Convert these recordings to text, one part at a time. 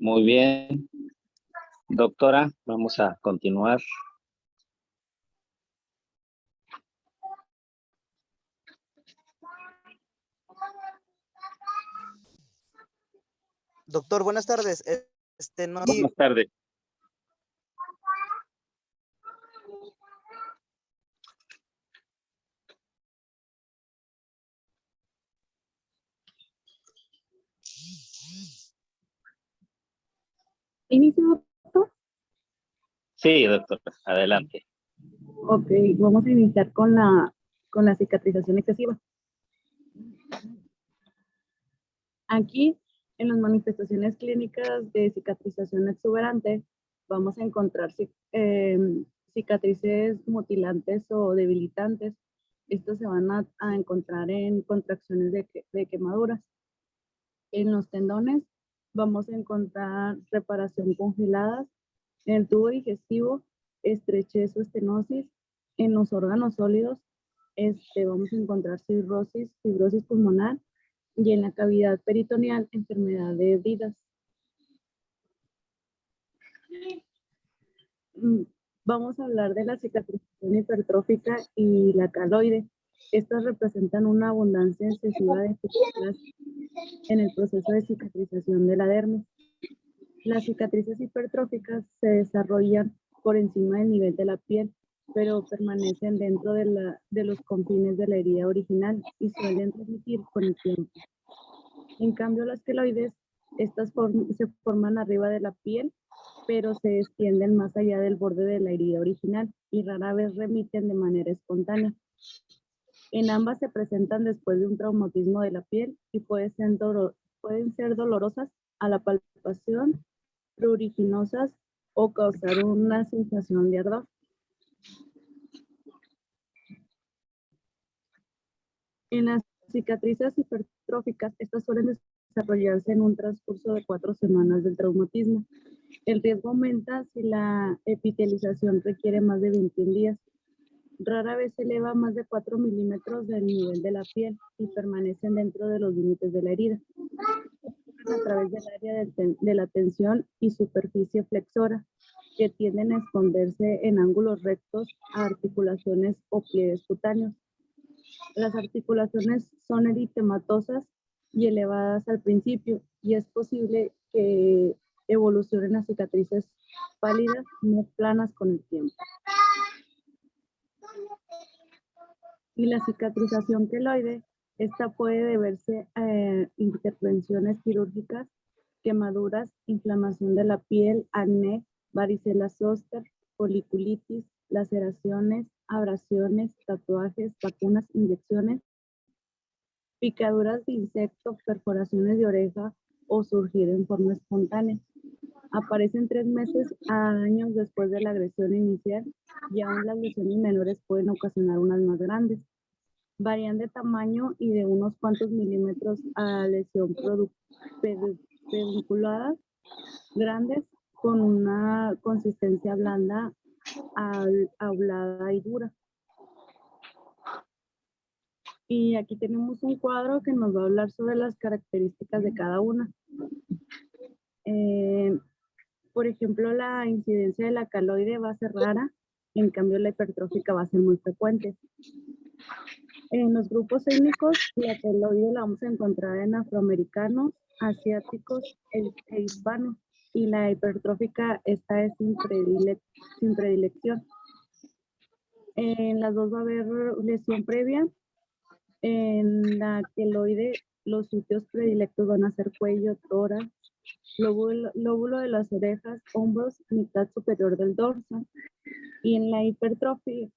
Muy bien, doctora, vamos a continuar. Doctor, buenas tardes. Buenas tardes. ¿Inicio, doctor? Sí, doctora, adelante. Ok, vamos a iniciar con la cicatrización excesiva. Aquí, en las manifestaciones clínicas de cicatrización exuberante, vamos a encontrar cicatrices mutilantes o debilitantes. Estos se van a encontrar en contracciones de quemaduras. En los tendones vamos a encontrar reparación congeladas. En el tubo digestivo, estrechez o estenosis. En los órganos sólidos, vamos a encontrar cirrosis, fibrosis pulmonar. Y en la cavidad peritoneal, enfermedad de Vidas. Vamos a hablar de la cicatrización hipertrófica y la caloide. Estas representan una abundancia excesiva de fibras en el proceso de cicatrización de la dermis. Las cicatrices hipertróficas se desarrollan por encima del nivel de la piel, pero permanecen dentro de los confines de la herida original y suelen transmitir con el tiempo. En cambio, las queloides, estas se forman arriba de la piel, pero se extienden más allá del borde de la herida original y rara vez remiten de manera espontánea. En ambas se presentan después de un traumatismo de la piel y pueden ser dolorosas a la palpación, pruriginosas o causar una sensación de ardor. En las cicatrices hipertróficas, estas suelen desarrollarse en un transcurso de 4 semanas del traumatismo. El riesgo aumenta si la epitelización requiere más de 21 días. Rara vez se eleva más de 4 milímetros del nivel de la piel y permanecen dentro de los límites de la herida. A través del área de la tensión y superficie flexora, que tienden a esconderse en ángulos rectos a articulaciones o pliegues cutáneos. Las articulaciones son eritematosas y elevadas al principio, y es posible que evolucionen a cicatrices pálidas, no planas con el tiempo. Y la cicatrización queloide, esta puede deberse a intervenciones quirúrgicas, quemaduras, inflamación de la piel, acné, varicela zóster, foliculitis, laceraciones, abrasiones, tatuajes, vacunas, inyecciones, picaduras de insectos, perforaciones de oreja o surgir en forma espontánea. Aparecen 3 meses a años después de la agresión inicial y aún las lesiones menores pueden ocasionar unas más grandes. Varían de tamaño y de unos cuantos milímetros a lesión pedunculada, grandes con una consistencia blanda, hablada y dura. Y aquí tenemos un cuadro que nos va a hablar sobre las características de cada una. Por ejemplo, la incidencia de la caloide va a ser rara, en cambio la hipertrófica va a ser muy frecuente. En los grupos étnicos, la queloide la vamos a encontrar en afroamericanos, asiáticos e hispanos, y la hipertrófica esta es sin predilección. En las dos va a haber lesión previa. En la queloide, los sitios predilectos van a ser cuello, tórax, lóbulo de las orejas, hombros, mitad superior del dorso. Y en la hipertrófica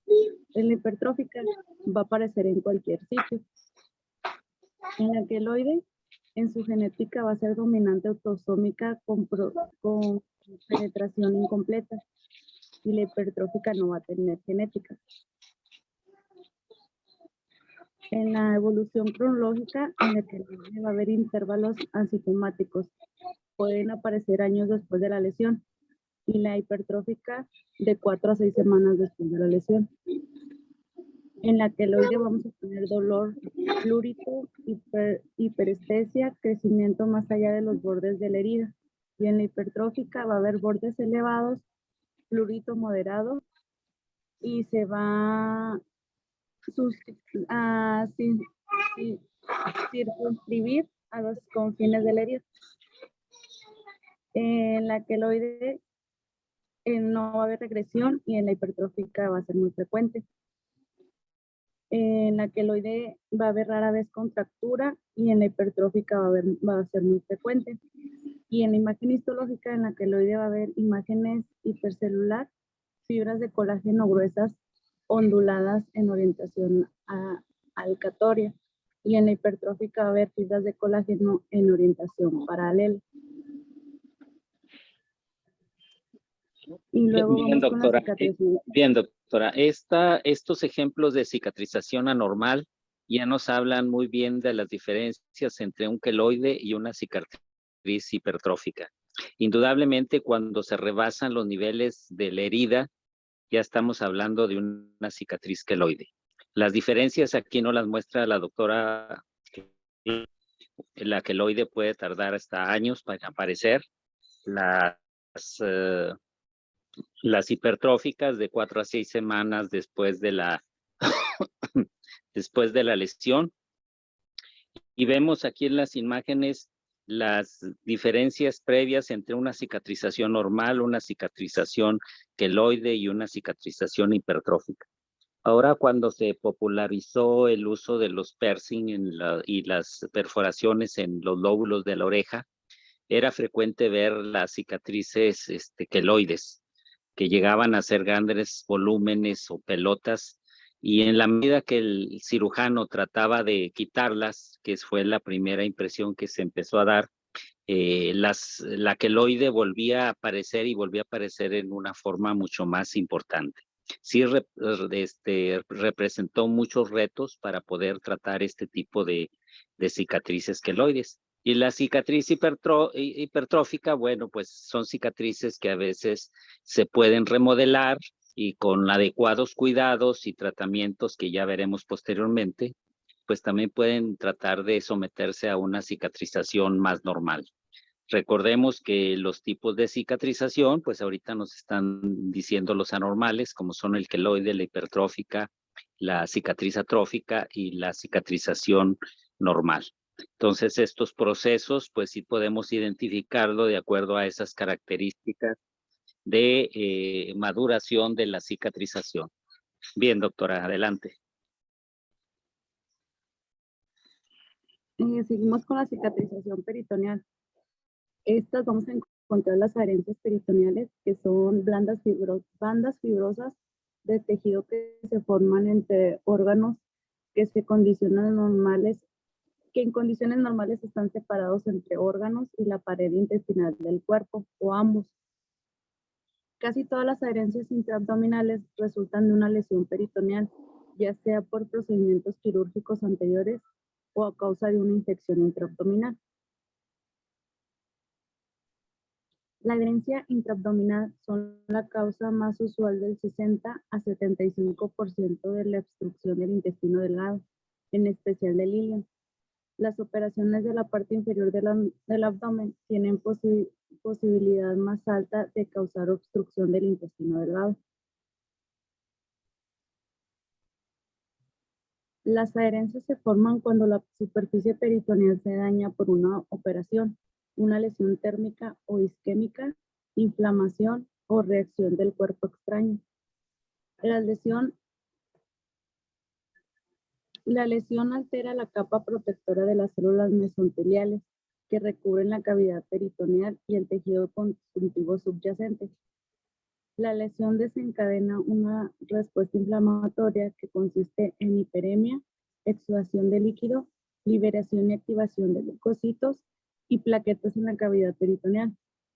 va a aparecer en cualquier sitio. En la queloide, en su genética va a ser dominante autosómica con penetración incompleta, y la hipertrófica no va a tener genética. En la evolución cronológica, en la queloide va a haber intervalos asintomáticos. Pueden aparecer años después de la lesión, y la hipertrófica de 4 a 6 semanas después de la lesión. En la queloide vamos a tener dolor, prurito, hiperestesia, crecimiento más allá de los bordes de la herida. Y en la hipertrófica va a haber bordes elevados, prurito moderado, y se va a circunscribir a los confines de la herida. En la queloide no va a haber regresión y en la hipertrófica va a ser muy frecuente. En la queloide va a haber rara vez contractura y en la hipertrófica va a ser muy frecuente. Y en la imagen histológica, en la queloide va a haber imágenes hipercelular, fibras de colágeno gruesas onduladas en orientación alcatoria. Y en la hipertrófica va a haber fibras de colágeno en orientación paralela. Y luego Bien, vamos con la doctora. cicatrización. Bien, doctora. Estos ejemplos de cicatrización anormal ya nos hablan muy bien de las diferencias entre un queloide y una cicatriz hipertrófica. Indudablemente, cuando se rebasan los niveles de la herida, ya estamos hablando de una cicatriz queloide. Las diferencias aquí no las muestra la doctora. La queloide puede tardar hasta años para aparecer. Las hipertróficas de 4 a 6 semanas después de la lesión. Y vemos aquí en las imágenes las diferencias previas entre una cicatrización normal, una cicatrización queloide y una cicatrización hipertrófica. Ahora, cuando se popularizó el uso de los piercing y las perforaciones en los lóbulos de la oreja, era frecuente ver las cicatrices queloides, que llegaban a ser grandes volúmenes o pelotas, y en la medida que el cirujano trataba de quitarlas, que fue la primera impresión que se empezó a dar, la queloide volvía a aparecer y volvía a aparecer en una forma mucho más importante. Sí, representó muchos retos para poder tratar este tipo de cicatrices queloides. Y la cicatriz hipertrófica, bueno, pues son cicatrices que a veces se pueden remodelar y con adecuados cuidados y tratamientos que ya veremos posteriormente, pues también pueden tratar de someterse a una cicatrización más normal. Recordemos que los tipos de cicatrización, pues ahorita nos están diciendo los anormales, como son el queloide, la hipertrófica, la cicatriz atrófica y la cicatrización normal. Entonces, estos procesos, pues sí podemos identificarlo de acuerdo a esas características de maduración de la cicatrización. Bien, doctora, adelante. Seguimos con la cicatrización peritoneal. Estas vamos a encontrar las adherencias peritoneales, que son bandas fibrosas de tejido que se forman entre órganos que en condiciones normales están separados entre órganos y la pared intestinal del cuerpo, o ambos. Casi todas las adherencias intraabdominales resultan de una lesión peritoneal, ya sea por procedimientos quirúrgicos anteriores o a causa de una infección intraabdominal. La adherencia intraabdominal son la causa más usual del 60 a 75% de la obstrucción del intestino delgado, en especial del ilio. Las operaciones de la parte inferior del abdomen tienen posibilidad más alta de causar obstrucción del intestino delgado. Las adherencias se forman cuando la superficie peritoneal se daña por una operación, una lesión térmica o isquémica, inflamación o reacción del cuerpo extraño. La lesión altera la capa protectora de las células mesoteliales que recubren la cavidad peritoneal y el tejido conjuntivo subyacente. La lesión desencadena una respuesta inflamatoria que consiste en hiperemia, exudación de líquido, liberación y activación de leucocitos y plaquetas en la cavidad peritoneal,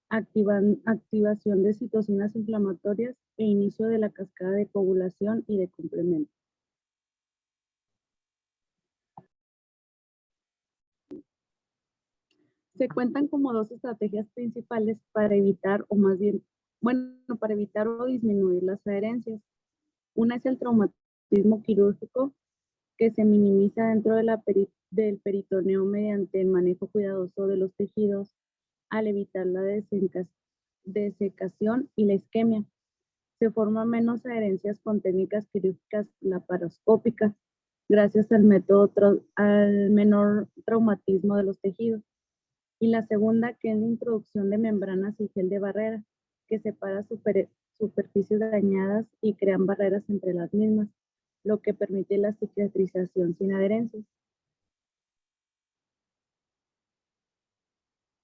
activación de citocinas inflamatorias e inicio de la cascada de coagulación y de complemento. Se cuentan como dos estrategias principales para evitar o disminuir las adherencias. Una es el traumatismo quirúrgico, que se minimiza dentro de del peritoneo mediante el manejo cuidadoso de los tejidos al evitar la desecación y la isquemia. Se forman menos adherencias con técnicas quirúrgicas laparoscópicas gracias al al menor traumatismo de los tejidos. Y la segunda, que es la introducción de membranas y gel de barrera, que separa superficies dañadas y crean barreras entre las mismas, lo que permite la cicatrización sin adherencias.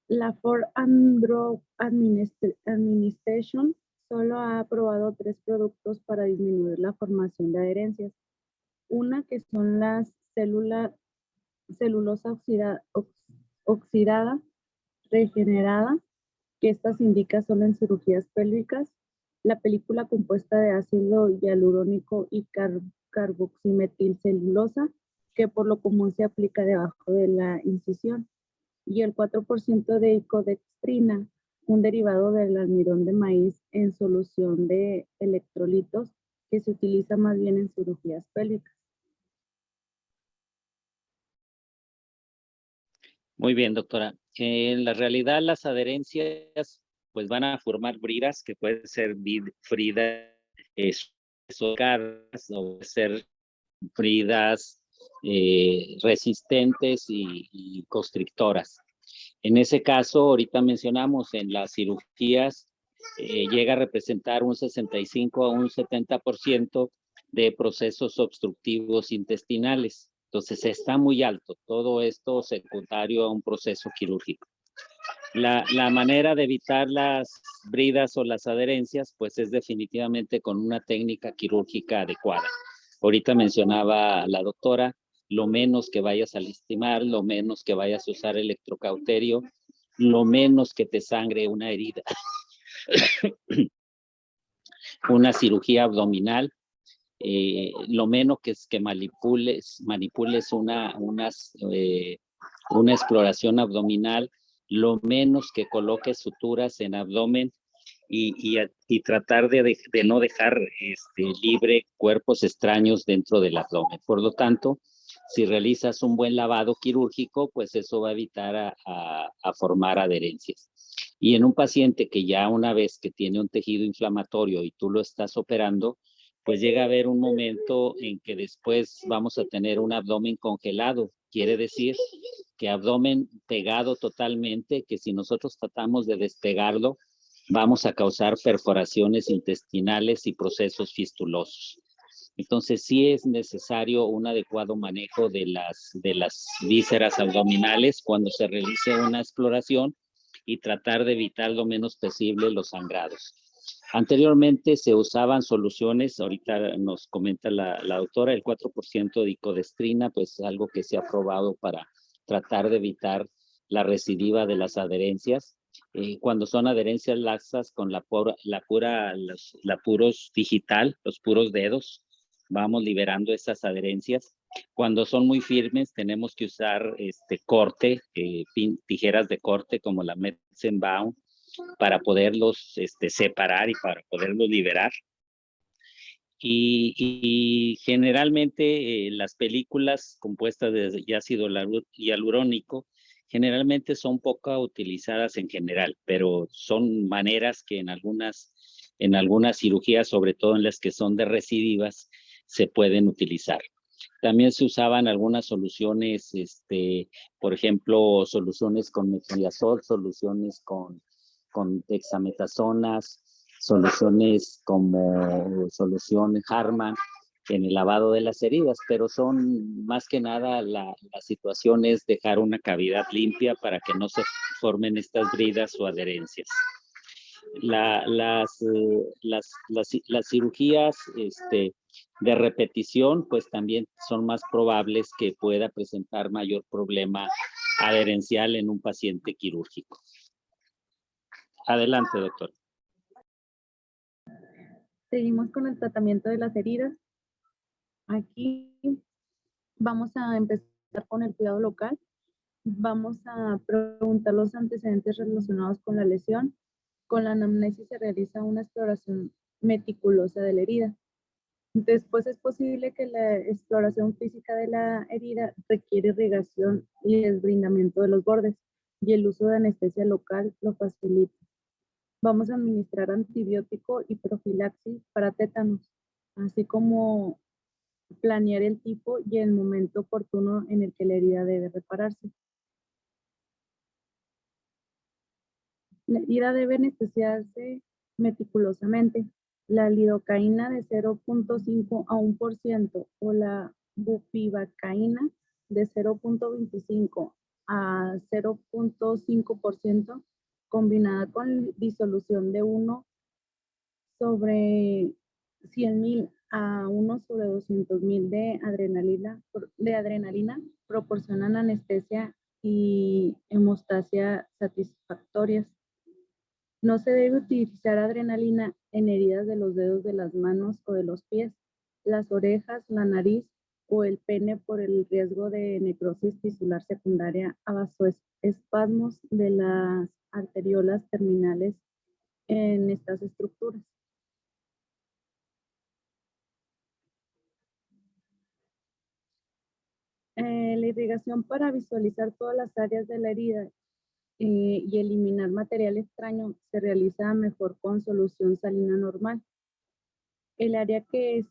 La Food and Drug Administration solo ha aprobado 3 productos para disminuir la formación de adherencias. Una que son las celulosa oxidada regenerada, que estas se indica solo en cirugías pélvicas, la película compuesta de ácido hialurónico y carboximetilcelulosa, que por lo común se aplica debajo de la incisión, y el 4% de icodextrina, un derivado del almidón de maíz en solución de electrolitos, que se utiliza más bien en cirugías pélvicas. Muy bien, doctora. En la realidad, las adherencias pues van a formar bridas que pueden ser bridas socadas o ser bridas resistentes y constrictoras. En ese caso, ahorita mencionamos en las cirugías, llega a representar un 65 a un 70% de procesos obstructivos intestinales. Entonces está muy alto, todo esto secundario a un proceso quirúrgico. La manera de evitar las bridas o las adherencias, pues es definitivamente con una técnica quirúrgica adecuada. Ahorita mencionaba la doctora, lo menos que vayas a lastimar, lo menos que vayas a usar electrocauterio, lo menos que te sangre una herida. Una cirugía abdominal, lo menos que es que manipules una exploración abdominal, lo menos que coloques suturas en abdomen y tratar de no dejar libre cuerpos extraños dentro del abdomen. Por lo tanto, si realizas un buen lavado quirúrgico, pues eso va a evitar a formar adherencias. Y en un paciente que ya una vez que tiene un tejido inflamatorio y tú lo estás operando, pues llega a haber un momento en que después vamos a tener un abdomen congelado. Quiere decir que abdomen pegado totalmente, que si nosotros tratamos de despegarlo, vamos a causar perforaciones intestinales y procesos fistulosos. Entonces sí es necesario un adecuado manejo de las vísceras abdominales cuando se realice una exploración y tratar de evitar lo menos posible los sangrados. Anteriormente se usaban soluciones, ahorita nos comenta la doctora, el 4% de icodestrina, pues algo que se ha probado para tratar de evitar la recidiva de las adherencias. Cuando son adherencias laxas con la puros digital, los puros dedos, vamos liberando esas adherencias. Cuando son muy firmes, tenemos que usar corte, tijeras de corte como la Metzenbaum, para poderlos separar y para poderlos liberar. Y generalmente las películas compuestas de ácido hialurónico generalmente son poco utilizadas en general, pero son maneras que en algunas cirugías, sobre todo en las que son de recidivas, se pueden utilizar. También se usaban algunas soluciones, por ejemplo, soluciones con metronidazol, soluciones con dexametasonas, soluciones como solución Harman en el lavado de las heridas, pero son más que nada la situación es dejar una cavidad limpia para que no se formen estas bridas o adherencias. Las cirugías de repetición, pues también son más probables que pueda presentar mayor problema adherencial en un paciente quirúrgico. Adelante, doctor. Seguimos con el tratamiento de las heridas. Aquí vamos a empezar con el cuidado local. Vamos a preguntar los antecedentes relacionados con la lesión. Con la anamnesis se realiza una exploración meticulosa de la herida. Después es posible que la exploración física de la herida requiere irrigación y desbrindamiento de los bordes. y el uso de anestesia local lo facilita. Vamos a administrar antibiótico y profilaxis para tétanos, así como planear el tipo y el momento oportuno en el que la herida debe repararse. La herida debe anestesiarse meticulosamente. La lidocaína de 0.5 a 1% o la bupivacaína de 0.25 a 0.5% combinada con disolución de 1 sobre 100.000 a 1 sobre 200.000 de adrenalina proporcionan anestesia y hemostasia satisfactorias. No se debe utilizar adrenalina en heridas de los dedos de las manos o de los pies, las orejas, la nariz o el pene por el riesgo de necrosis tisular secundaria a vasoespasmos de las arteriolas terminales en estas estructuras. La irrigación para visualizar todas las áreas de la herida y eliminar material extraño se realiza mejor con solución salina normal. El área que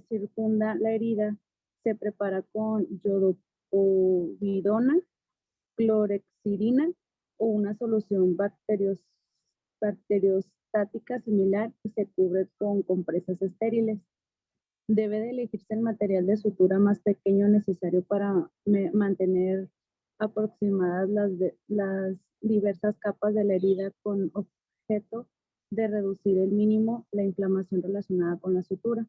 circunda la herida se prepara con yodopovidona, clorexidina o una solución bacteriostática similar y se cubre con compresas estériles. Debe de elegirse el material de sutura más pequeño necesario para mantener aproximadas las diversas capas de la herida con objeto de reducir el mínimo la inflamación relacionada con la sutura.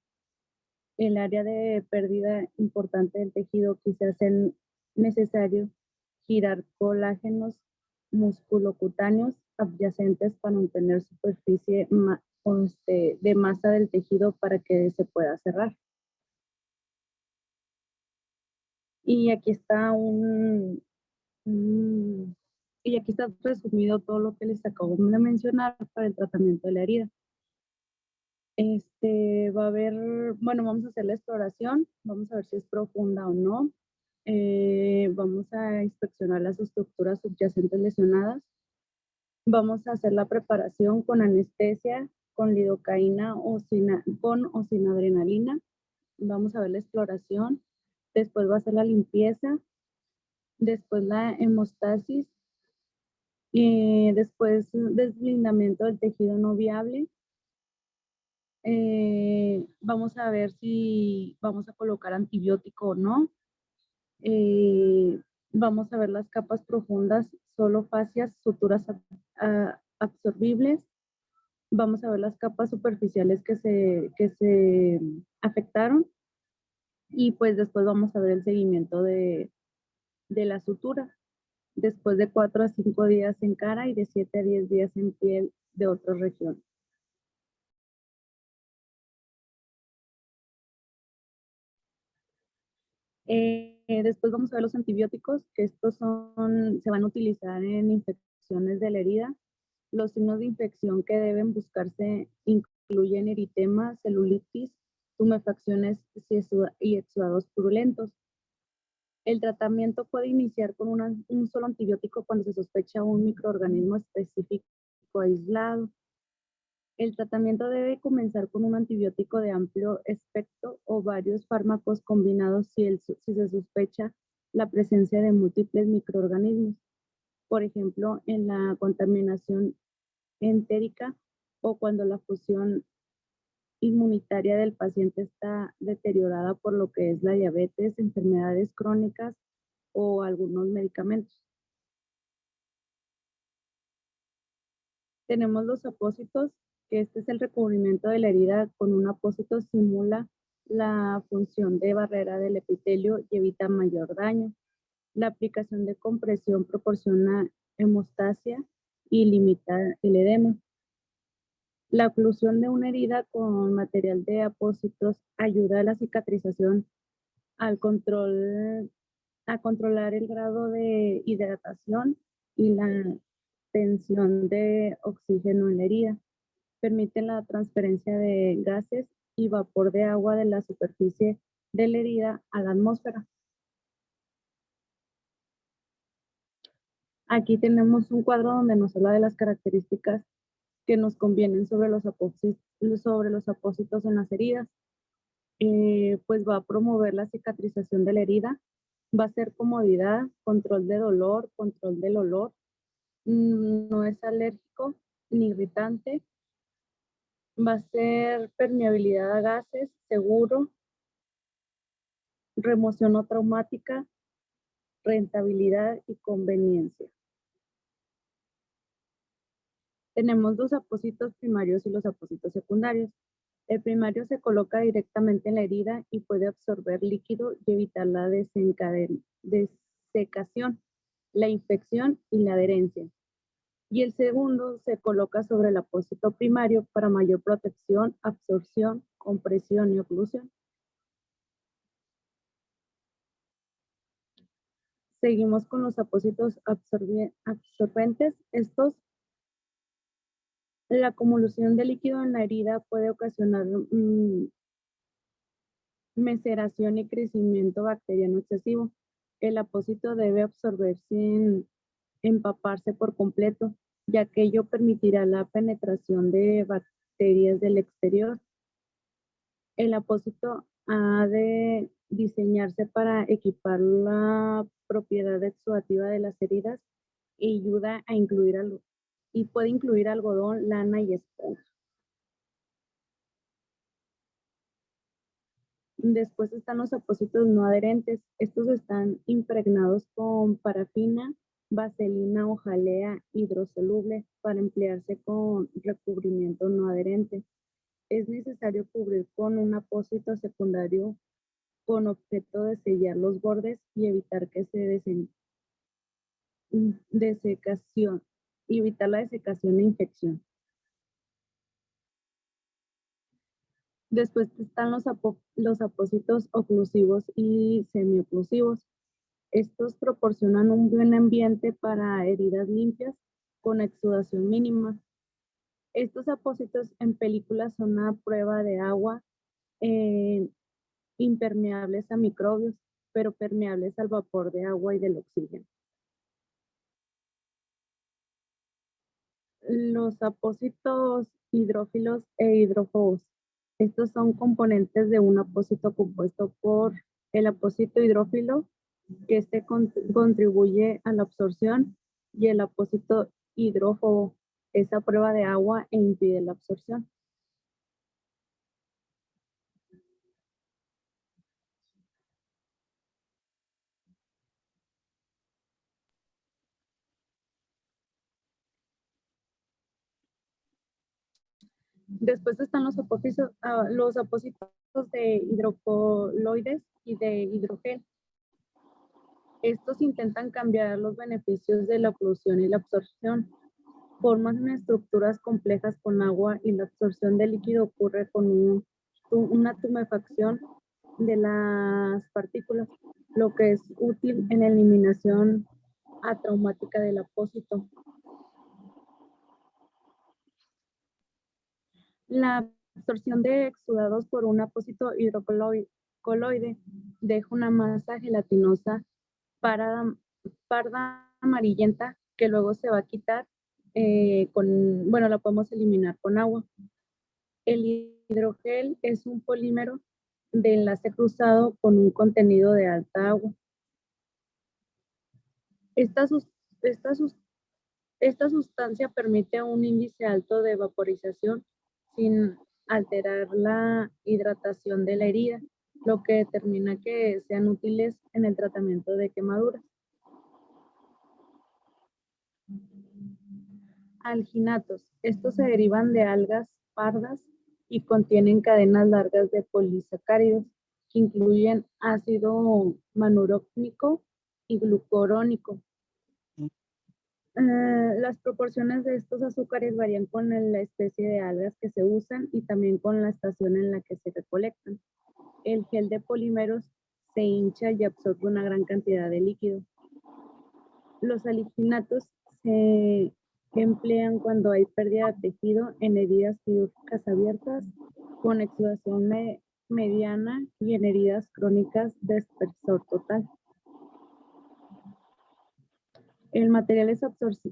El área de pérdida importante del tejido quizás sea necesario girar colágenos musculocutáneos adyacentes para obtener superficie de masa del tejido para que se pueda cerrar. Y aquí está y aquí está resumido todo lo que les acabo de mencionar para el tratamiento de la herida. Va a haber, bueno, vamos a hacer la exploración, vamos a ver si es profunda o no. Vamos a inspeccionar las estructuras subyacentes lesionadas. Vamos a hacer la preparación con anestesia, con lidocaína con o sin adrenalina. Vamos a ver la exploración. Después va a ser la limpieza. Después la hemostasis. Después deslindamiento del tejido no viable. Vamos a ver si vamos a colocar antibiótico o no. Vamos a ver las capas profundas, solo fascias, suturas absorbibles. Vamos a ver las capas superficiales que se afectaron. Y pues después vamos a ver el seguimiento de la sutura. Después de 4 a 5 días en cara y de 7 a 10 días en piel de otra región. Después vamos a ver los antibióticos, que estos se van a utilizar en infecciones de la herida. Los signos de infección que deben buscarse incluyen eritema, celulitis, tumefacciones y exudados purulentos. El tratamiento puede iniciar con un solo antibiótico cuando se sospecha un microorganismo específico aislado. El tratamiento debe comenzar con un antibiótico de amplio espectro o varios fármacos combinados si se sospecha la presencia de múltiples microorganismos. Por ejemplo, en la contaminación entérica o cuando la función inmunitaria del paciente está deteriorada por lo que es la diabetes, enfermedades crónicas o algunos medicamentos. Tenemos los apósitos, que este es el recubrimiento de la herida con un apósito simula la función de barrera del epitelio y evita mayor daño. La aplicación de compresión proporciona hemostasia y limita el edema. La oclusión de una herida con material de apósitos ayuda a la cicatrización a controlar el grado de hidratación y la tensión de oxígeno en la herida. Permite la transferencia de gases y vapor de agua de la superficie de la herida a la atmósfera. Aquí tenemos un cuadro donde nos habla de las características que nos convienen sobre los apósitos en las heridas. Pues va a promover la cicatrización de la herida, va a ser comodidad, control de dolor, control del olor, no es alérgico ni irritante, va a ser permeabilidad a gases, seguro, remoción no traumática, rentabilidad y conveniencia. Tenemos los apósitos primarios y los apósitos secundarios. El primario se coloca directamente en la herida y puede absorber líquido y evitar la desecación, la infección y la adherencia. Y el segundo se coloca sobre el apósito primario para mayor protección, absorción, compresión y oclusión. Seguimos con los apósitos absorbentes. La acumulación de líquido en la herida puede ocasionar maceración y crecimiento bacteriano excesivo. El apósito debe absorber sin empaparse por completo, ya que ello permitirá la penetración de bacterias del exterior. El apósito ha de diseñarse para equipar la propiedad exudativa de las heridas y ayuda a y puede incluir algodón, lana y esponja. Después están los apósitos no adherentes. Estos están impregnados con parafina, vaselina o jalea hidrosoluble para emplearse con recubrimiento no adherente. Es necesario cubrir con un apósito secundario con objeto de sellar los bordes y evitar que evitar la desecación e infección. Después están los apósitos oclusivos y semioclusivos. Estos proporcionan un buen ambiente para heridas limpias con exudación mínima. Estos apósitos en película son a prueba de agua, impermeables a microbios, pero permeables al vapor de agua y del oxígeno. Los apósitos hidrófilos e hidrófobos. Estos son componentes de un apósito compuesto por el apósito hidrófilo, que este contribuye a la absorción, y el apósito hidrófobo es a prueba de agua e impide la absorción. Después están los apósitos de hidrocoloides y de hidrogel. Estos intentan cambiar los beneficios de la oclusión y la absorción. Forman estructuras complejas con agua y la absorción del líquido ocurre con una tumefacción de las partículas, lo que es útil en la eliminación atraumática del apósito. La absorción de exudados por un apósito hidrocoloide deja una masa gelatinosa parda amarillenta que luego se va a quitar la podemos eliminar con agua. El hidrogel es un polímero de enlace cruzado con un contenido de alta agua. Esta sustancia permite un índice alto de vaporización sin alterar la hidratación de la herida, lo que determina que sean útiles en el tratamiento de quemaduras. Alginatos. Estos se derivan de algas pardas y contienen cadenas largas de polisacáridos que incluyen ácido manurónico y glucurónico. Las proporciones de estos azúcares varían con la especie de algas que se usan y también con la estación en la que se recolectan. El gel de polímeros se hincha y absorbe una gran cantidad de líquido. Los alginatos se emplean cuando hay pérdida de tejido en heridas quirúrgicas abiertas, con exudación mediana y en heridas crónicas de espesor total. Materiales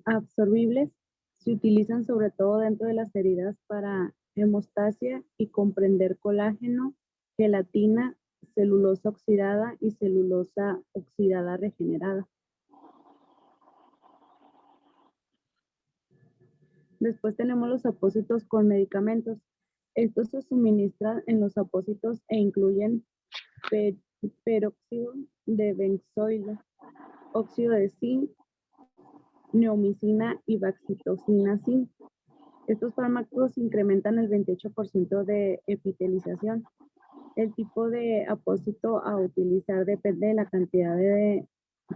absorbibles se utilizan sobre todo dentro de las heridas para hemostasia y comprender colágeno, gelatina, celulosa oxidada y celulosa oxidada regenerada. Después tenemos los apósitos con medicamentos. Estos se suministran en los apósitos e incluyen peróxido de benzoilo, óxido de zinc, neomicina y vaxitocina zinc. Estos fármacos incrementan el 28% de epitelización. El tipo de apósito a utilizar depende de la cantidad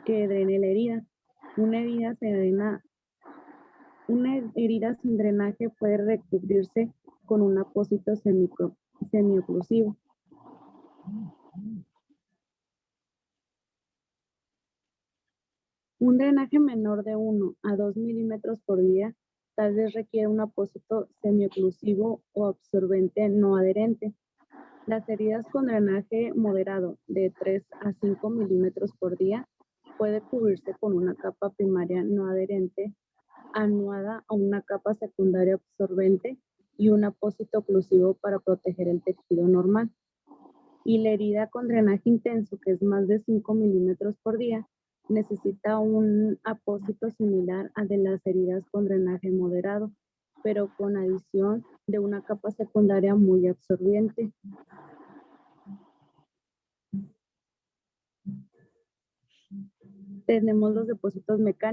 que drene la herida. Una herida sin drenaje puede recubrirse con un apósito semioclusivo. Un drenaje menor de 1 a 2 milímetros por día tal vez requiere un apósito semioclusivo o absorbente no adherente. Las heridas con drenaje moderado de 3 a 5 milímetros por día puede cubrirse con una capa primaria no adherente anuada a una capa secundaria absorbente y un apósito oclusivo para proteger el tejido normal. Y la herida con drenaje intenso, que es más de 5 milímetros por día, necesita un apósito similar al de las heridas con drenaje moderado, pero con adición de una capa secundaria muy absorbente. Tenemos los depósitos mecánicos.